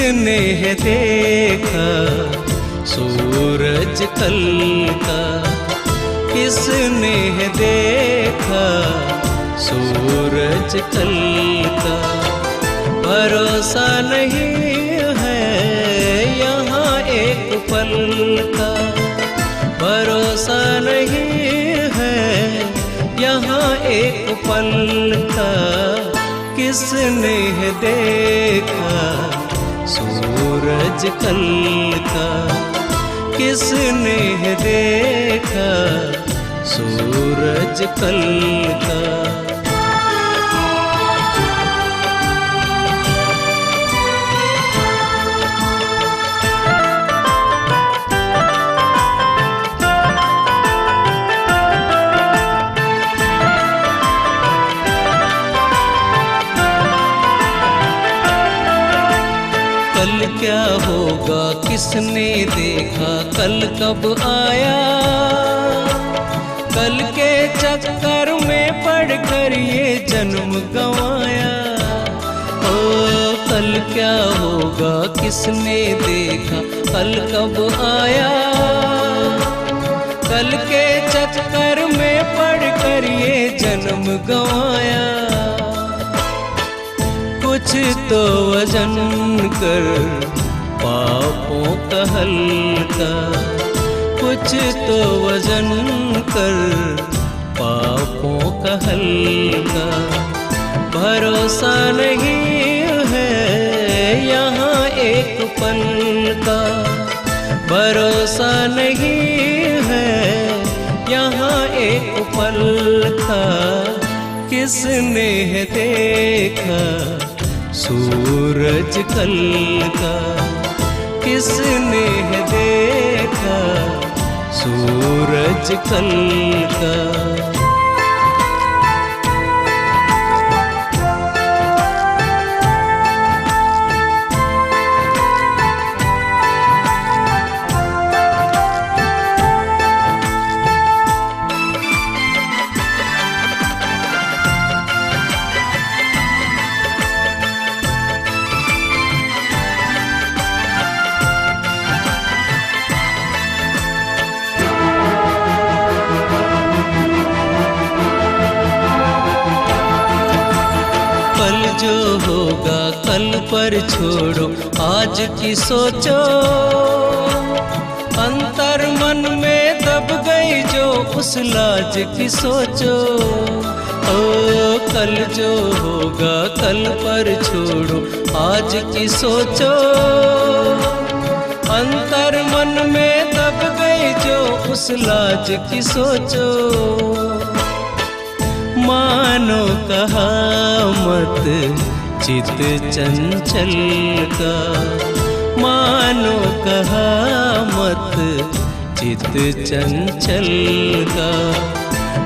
किसने है देखा सूरज कल का, किसने है देखा सूरज कल का। भरोसा नहीं है यहाँ एक पल का, भरोसा नहीं है यहाँ एक पल का। किसने है देखा सूरज कल का, किसने है देखा सूरज कल का। कल क्या होगा किसने देखा, कल कब आया। कल के चक्कर में पड़कर ये जन्म गंवाया। ओ कल क्या होगा किसने देखा, कल कब आया। कल के चक्कर में पड़कर ये जन्म गंवाया। कुछ तो वजन कर पापों का हल्का, कुछ तो वजन कर पापों का हल्का। भरोसा नहीं है यहाँ एक पल का, भरोसा नहीं है यहाँ एक पल का। किसने है देखा सूरज कल का, किसने है देखा सूरज कल का। जो होगा कल पर छोड़ो आज की सोचो। अंतर मन में दब गई जो उस लाज की सोचो। ओ कल जो होगा कल पर छोड़ो आज की सोचो। अंतर मन में दब गई जो उस लाज की सोचो। मानो कहावत चित चंचल का, मानो कहावत चित चंचल का।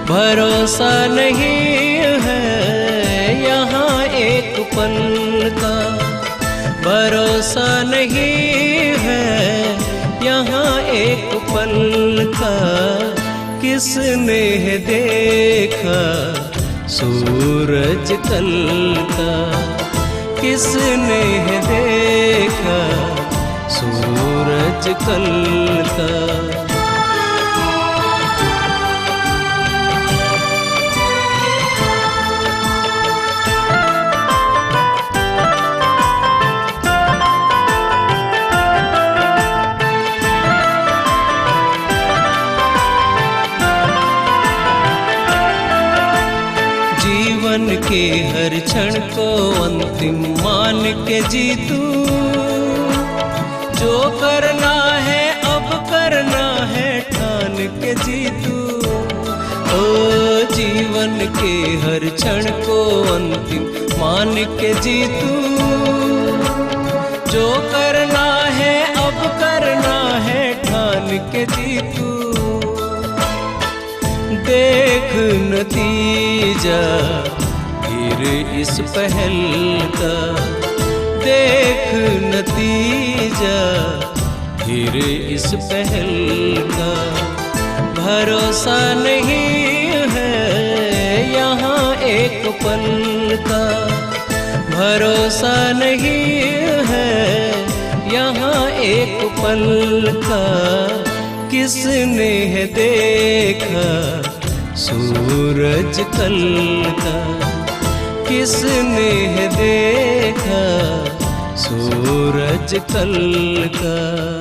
भरोसा नहीं है यहाँ एक पल का, भरोसा नहीं है यहाँ एक पल का। किसने है देखा सूरज कल का, किसने है देखा सूरज कल का। जीवन के हर क्षण को अंतिम मान के जीतू। जो करना है अब करना है ठान के जीतू। ओ जीवन के हर क्षण को अंतिम मान के जीतू। जो करना है अब करना है ठान के जीतू। देख नतीजा फिर इस पहल का, देख नतीजा फिर इस पहल का। भरोसा नहीं है यहाँ एक पल का, भरोसा नहीं है एक पल का किसने है देखा सूरज कल का, किसने है देखा सूरज कल का।